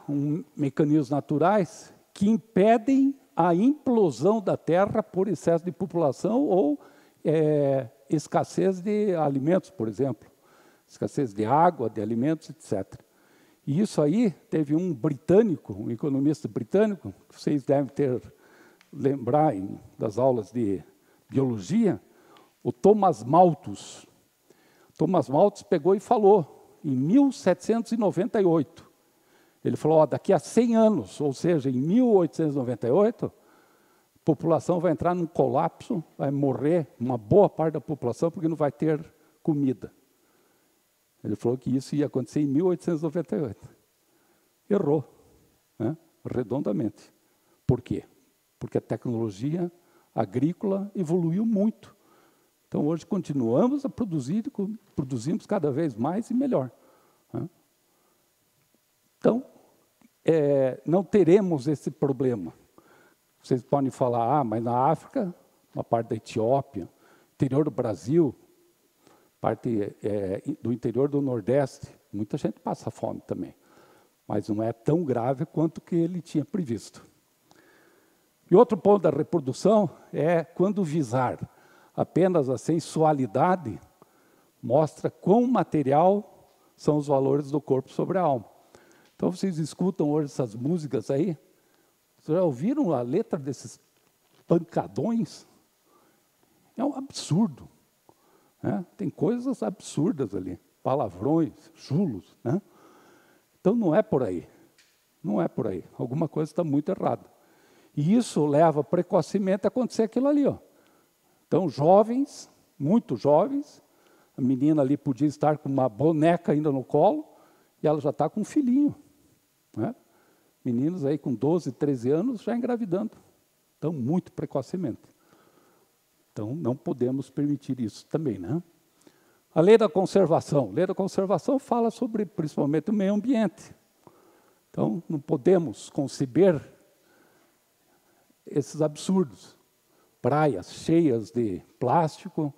mecanismos naturais que impedem a implosão da Terra por excesso de população ou escassez de alimentos, por exemplo, escassez de água, de alimentos, etc. E isso aí teve um britânico, um economista britânico, que vocês devem lembrar das aulas de biologia, o Thomas Malthus. Thomas Malthus pegou e falou, em 1798, ele falou, daqui a 100 anos, ou seja, em 1898, a população vai entrar num colapso, vai morrer uma boa parte da população porque não vai ter comida. Ele falou que isso ia acontecer em 1898. Errou, né? Redondamente. Por quê? Porque a tecnologia agrícola evoluiu muito. Então, hoje, continuamos a produzir e produzimos cada vez mais e melhor. Né? Então, não teremos esse problema. Vocês podem falar, mas na África, uma parte da Etiópia, interior do Brasil, parte do interior do Nordeste, muita gente passa fome também, mas não é tão grave quanto que ele tinha previsto. E outro ponto da reprodução é quando visar apenas a sensualidade, mostra quão material são os valores do corpo sobre a alma. Então, vocês escutam hoje essas músicas aí, vocês já ouviram a letra desses pancadões? É um absurdo. Né? Tem coisas absurdas ali, palavrões, chulos. Né? Então, não é por aí. Não é por aí. Alguma coisa está muito errada. E isso leva precocemente a acontecer aquilo ali. Ó. Então, jovens, muito jovens, a menina ali podia estar com uma boneca ainda no colo, e ela já está com um filhinho. Né? Meninos aí com 12, 13 anos já engravidando. Então, muito precocemente. Então, não podemos permitir isso também, né? A lei da conservação. A lei da conservação fala sobre, principalmente, o meio ambiente. Então, não podemos conceber esses absurdos. Praias cheias de plástico,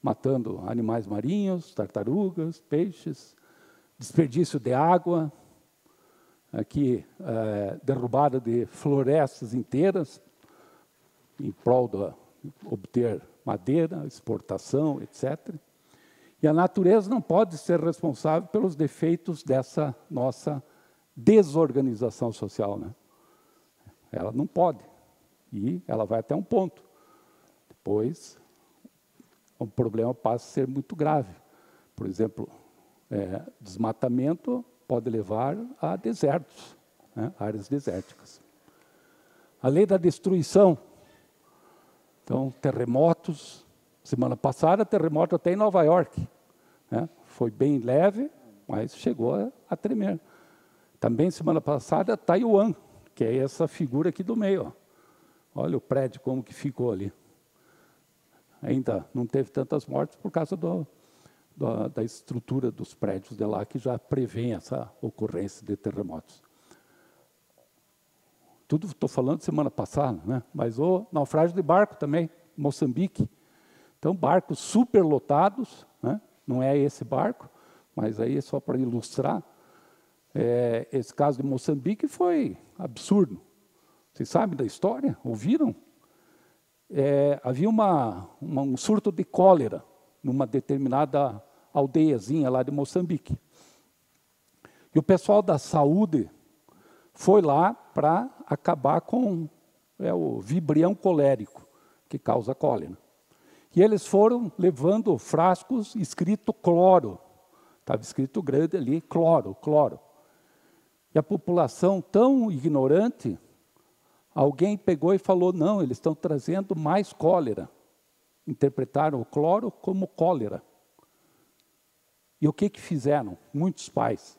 matando animais marinhos, tartarugas, peixes, desperdício de água, aqui derrubada de florestas inteiras, em prol de obter madeira, exportação, etc. E a natureza não pode ser responsável pelos defeitos dessa nossa desorganização social. Né? Ela não pode. E ela vai até um ponto. Depois, o problema passa a ser muito grave. Por exemplo, desmatamento pode levar a desertos, né? Áreas desérticas. A lei da destruição. Então, terremotos. Semana passada, terremoto até em Nova York. Né? Foi bem leve, mas chegou a tremer. Também, semana passada, Taiwan, que é essa figura aqui do meio. Ó. Olha o prédio como que ficou ali. Ainda não teve tantas mortes por causa da estrutura dos prédios de lá, que já prevê essa ocorrência de terremotos. Tudo estou falando semana passada, né? Mas o naufrágio de barco também, Moçambique. Então, barcos superlotados, né? Não é esse barco, mas aí é só para ilustrar. Esse caso de Moçambique foi absurdo. Vocês sabem da história? Ouviram? Havia um surto de cólera numa determinada aldeiazinha lá de Moçambique. E o pessoal da saúde foi lá para acabar com o vibrião colérico, que causa cólera. E eles foram levando frascos escrito cloro. Estava escrito grande ali, cloro, cloro. E a população tão ignorante, alguém pegou e falou, não, eles estão trazendo mais cólera. Interpretaram o cloro como cólera. E o que fizeram? Muitos pais.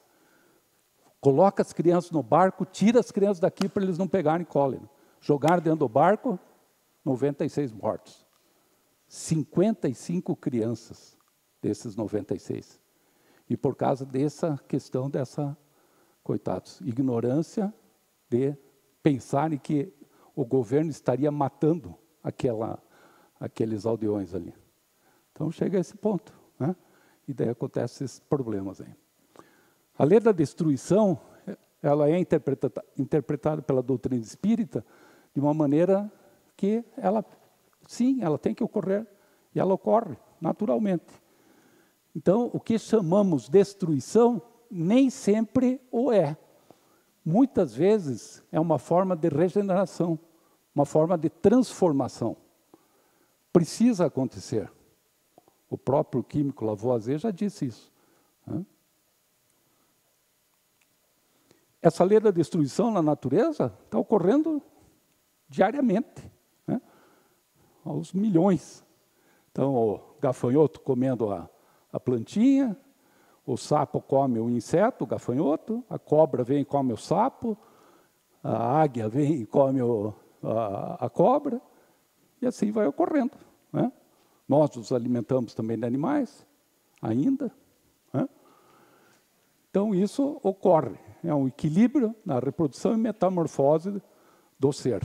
Coloca as crianças no barco, tira as crianças daqui para eles não pegarem cólera. Jogaram dentro do barco, 96 mortos. 55 crianças desses 96. E por causa dessa questão coitados, ignorância de pensarem que o governo estaria matando aqueles aldeões ali. Então chega a esse ponto, né? E daí acontecem esses problemas aí. A lei da destruição, ela é interpretada pela doutrina espírita de uma maneira que ela tem que ocorrer, e ela ocorre naturalmente. Então, o que chamamos destruição, nem sempre o é. Muitas vezes é uma forma de regeneração, uma forma de transformação. Precisa acontecer. O próprio químico Lavoisier já disse isso, né? Essa lei da destruição na natureza está ocorrendo diariamente, né? Aos milhões. Então, o gafanhoto comendo a plantinha, o sapo come o inseto, o gafanhoto, a cobra vem e come o sapo, a águia vem e come a cobra, e assim vai ocorrendo, né? Nós nos alimentamos também de animais, ainda, né? Então, isso ocorre. É um equilíbrio na reprodução e metamorfose do ser.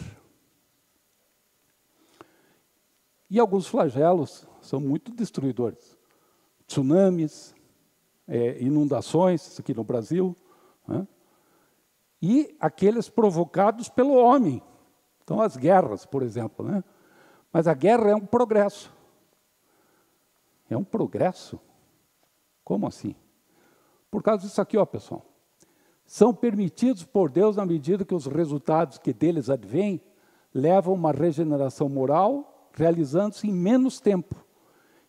E alguns flagelos são muito destruidores. Tsunamis, inundações, isso aqui no Brasil, né? E aqueles provocados pelo homem. Então, as guerras, por exemplo, né? Mas a guerra é um progresso. É um progresso? Como assim? Por causa disso aqui, ó, pessoal. São permitidos por Deus na medida que os resultados que deles advêm levam uma regeneração moral, realizando-se em menos tempo.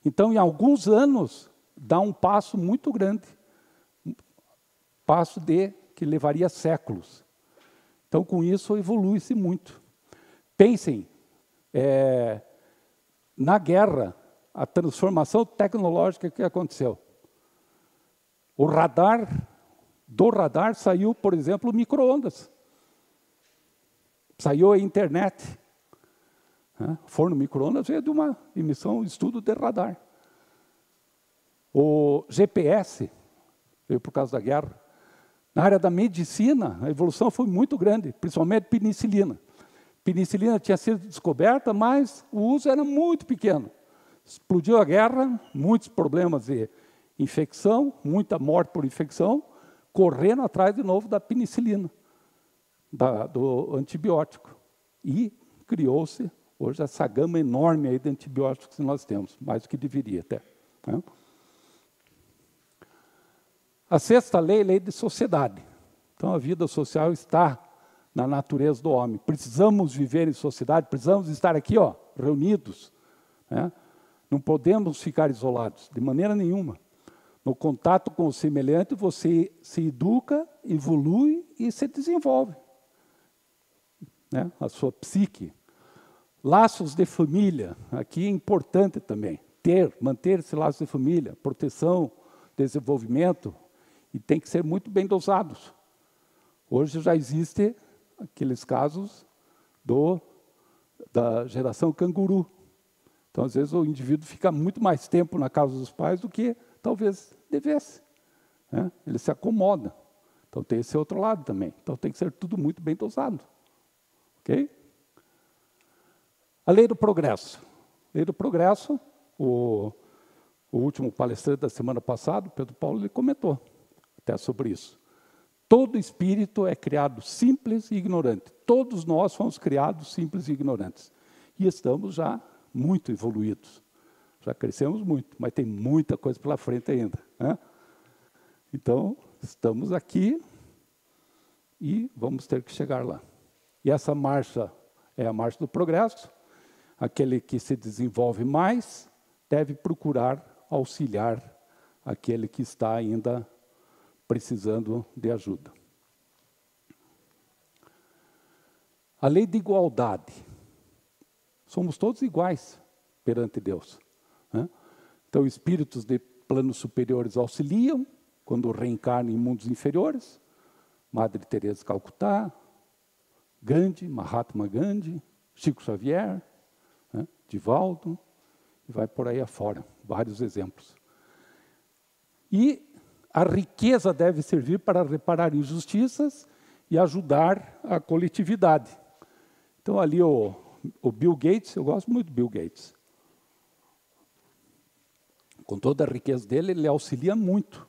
Então, em alguns anos, dá um passo muito grande, passo que levaria séculos. Então, com isso, evolui-se muito. Pensem, na guerra, a transformação tecnológica que aconteceu. Do radar saiu, por exemplo, o micro-ondas. Saiu a internet. Forno micro-ondas veio de uma emissão, estudo de radar. O GPS veio por causa da guerra. Na área da medicina, a evolução foi muito grande, principalmente penicilina. Penicilina tinha sido descoberta, mas o uso era muito pequeno. Explodiu a guerra, muitos problemas de infecção, muita morte por infecção, correndo atrás de novo da penicilina, do antibiótico. E criou-se hoje essa gama enorme aí de antibióticos que nós temos, mais do que deveria até, né? A sexta lei é a lei de sociedade. Então, a vida social está na natureza do homem. Precisamos viver em sociedade, precisamos estar aqui, ó, reunidos, né? Não podemos ficar isolados, de maneira nenhuma. No contato com o semelhante, você se educa, evolui e se desenvolve, né? A sua psique. Laços de família, aqui é importante também. Manter esse laço de família, proteção, desenvolvimento, e tem que ser muito bem dosados. Hoje já existem aqueles casos da geração canguru. Então, às vezes, o indivíduo fica muito mais tempo na casa dos pais do que talvez devesse, né? Ele se acomoda. Então, tem esse outro lado também. Então, tem que ser tudo muito bem dosado. Ok? A lei do progresso. A lei do progresso, o último palestrante da semana passada, Pedro Paulo, ele comentou até sobre isso. Todo espírito é criado simples e ignorante. Todos nós fomos criados simples e ignorantes. E estamos já muito evoluídos. Já crescemos muito, mas tem muita coisa pela frente ainda, né? Então, estamos aqui e vamos ter que chegar lá. E essa marcha é a marcha do progresso. Aquele que se desenvolve mais deve procurar auxiliar aquele que está ainda precisando de ajuda. A lei de igualdade. Somos todos iguais perante Deus, né? Então, espíritos de planos superiores auxiliam quando reencarnam em mundos inferiores. Madre Teresa de Calcutá, Gandhi, Mahatma Gandhi, Chico Xavier, né, Divaldo, e vai por aí afora, vários exemplos. E a riqueza deve servir para reparar injustiças e ajudar a coletividade. Então, ali o Bill Gates, eu gosto muito do Bill Gates. Com toda a riqueza dele, ele auxilia muito,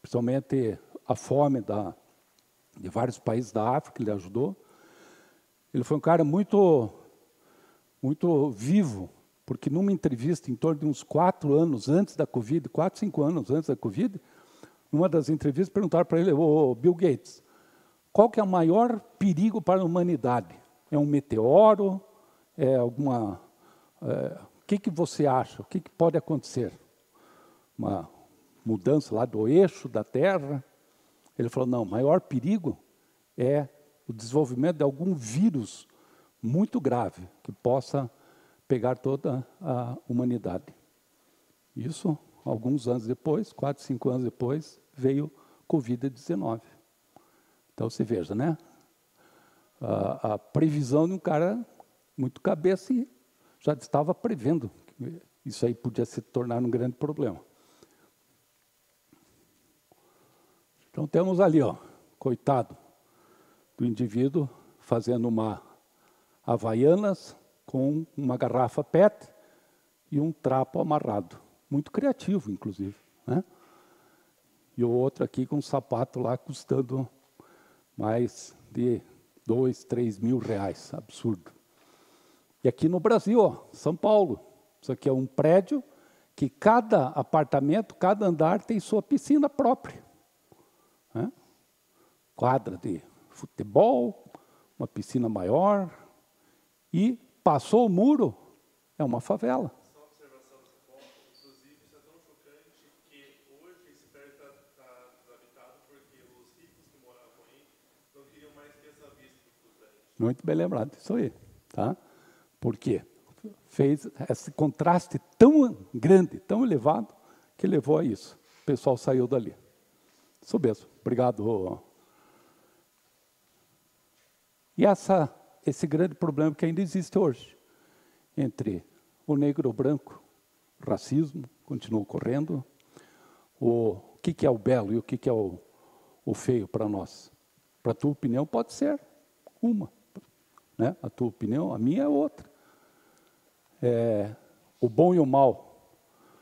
principalmente a fome de vários países da África, ele ajudou. Ele foi um cara muito vivo, porque numa entrevista, em torno de uns 4 anos antes da Covid, 4, 5 anos antes da Covid, numa das entrevistas perguntaram para ele, Bill Gates, qual que é o maior perigo para a humanidade? É um meteoro? É alguma... o que você acha? O que pode acontecer? Uma mudança lá do eixo da Terra? Ele falou, não, o maior perigo é o desenvolvimento de algum vírus muito grave, que possa pegar toda a humanidade. Isso, alguns anos depois, 4, 5 anos depois, veio Covid-19. Então, você veja, né? A previsão de um cara muito cabeça e já estava prevendo que isso aí podia se tornar um grande problema. Então, temos ali, ó, coitado do indivíduo fazendo uma Havaianas com uma garrafa PET e um trapo amarrado. Muito criativo, inclusive, né? E o outro aqui com um sapato lá custando mais de 2, 3 mil reais. Absurdo. E aqui no Brasil, ó, São Paulo. Isso aqui é um prédio que cada apartamento, cada andar tem sua piscina própria, né? Quadra de futebol, uma piscina maior, e passou o muro, é uma favela. Só uma observação dessa foto, inclusive isso é tão chocante que hoje esse prédio está desabitado porque os ricos que moravam aí não queriam mais ter essa vista do prédio. Muito bem lembrado, isso aí, tá? Por quê? Fez esse contraste tão grande, tão elevado, que levou a isso. O pessoal saiu dali. Isso mesmo. Obrigado. E esse grande problema que ainda existe hoje, entre o negro e o branco, o racismo continua ocorrendo, o que é o belo e o que é o feio para nós. Para a tua opinião pode ser uma, né? A tua opinião, a minha é outra. O bom e o mal,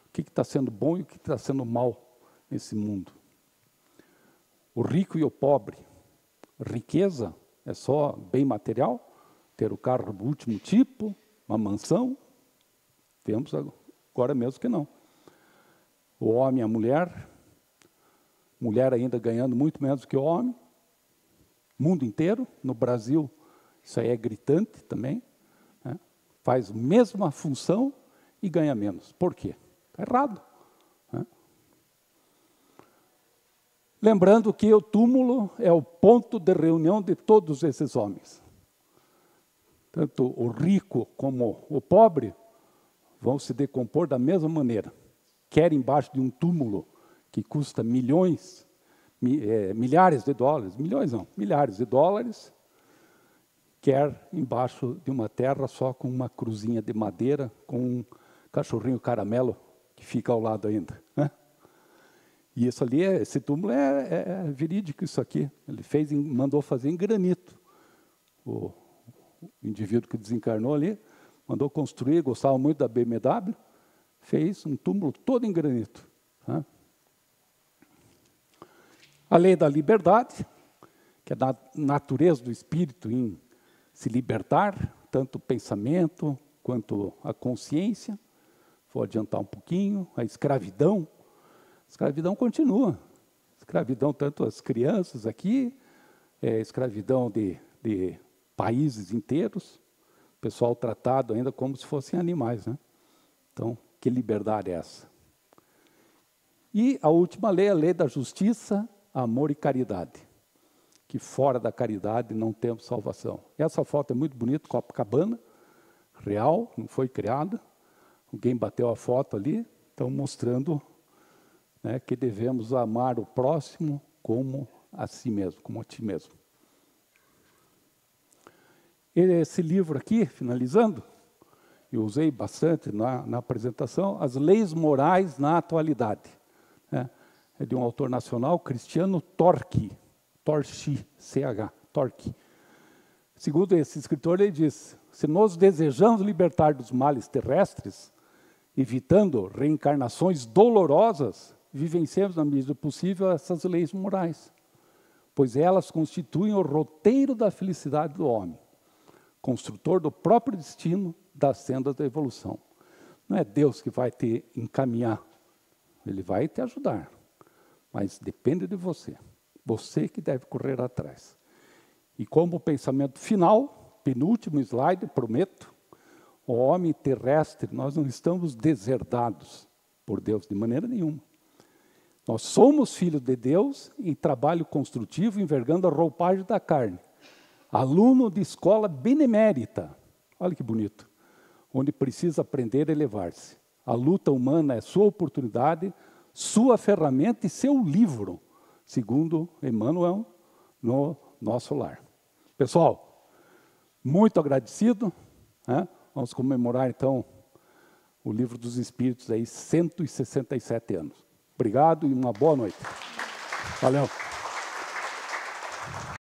o que está sendo bom e o que está sendo mal nesse mundo. O rico e o pobre, riqueza é só bem material, ter o carro do último tipo, uma mansão, temos agora mesmo que não. O homem e a mulher ainda ganhando muito menos que o homem, mundo inteiro, no Brasil isso aí é gritante também, né? Faz a mesma função e ganha menos. Por quê? Está errado, né? Lembrando que o túmulo é o ponto de reunião de todos esses homens. Tanto o rico como o pobre vão se decompor da mesma maneira. Quer embaixo de um túmulo que custa milhares de dólares, milhões não, milhares de dólares, quer embaixo de uma terra só com uma cruzinha de madeira, com um cachorrinho caramelo que fica ao lado ainda, né? E isso ali, esse túmulo é verídico, isso aqui. Ele mandou fazer em granito. O indivíduo que desencarnou ali, mandou construir, gostava muito da BMW, fez um túmulo todo em granito, né? A lei da liberdade, que é da natureza do espírito em se libertar, tanto o pensamento quanto a consciência. Vou adiantar um pouquinho. A escravidão continua. Escravidão tanto as crianças aqui, escravidão de países inteiros, pessoal tratado ainda como se fossem animais, né? Então, que liberdade é essa? E a última lei, a lei da justiça, amor e caridade, que fora da caridade não temos salvação. Essa foto é muito bonita, Copacabana, real, não foi criada. Alguém bateu a foto ali, estão mostrando, né, que devemos amar o próximo como a si mesmo, como a ti mesmo. Esse livro aqui, finalizando, eu usei bastante na apresentação, As Leis Morais na Atualidade. Né? É de um autor nacional, Cristiano Torchi, C-H, Torchi. Segundo esse escritor, ele diz, se nós desejamos libertar dos males terrestres, evitando reencarnações dolorosas, vivenciemos, na medida do possível, essas leis morais, pois elas constituem o roteiro da felicidade do homem, construtor do próprio destino das sendas da evolução. Não é Deus que vai te encaminhar, Ele vai te ajudar, mas depende de você. Você que deve correr atrás. E como pensamento final, penúltimo slide, prometo, o homem terrestre, nós não estamos deserdados por Deus de maneira nenhuma. Nós somos filhos de Deus em trabalho construtivo, envergando a roupagem da carne. Aluno de escola benemérita, olha que bonito, onde precisa aprender a elevar-se. A luta humana é sua oportunidade, sua ferramenta e seu livro, segundo Emmanuel, no nosso lar. Pessoal, muito agradecido, né? Vamos comemorar, então, o Livro dos Espíritos, aí, 167 anos. Obrigado e uma boa noite. Valeu.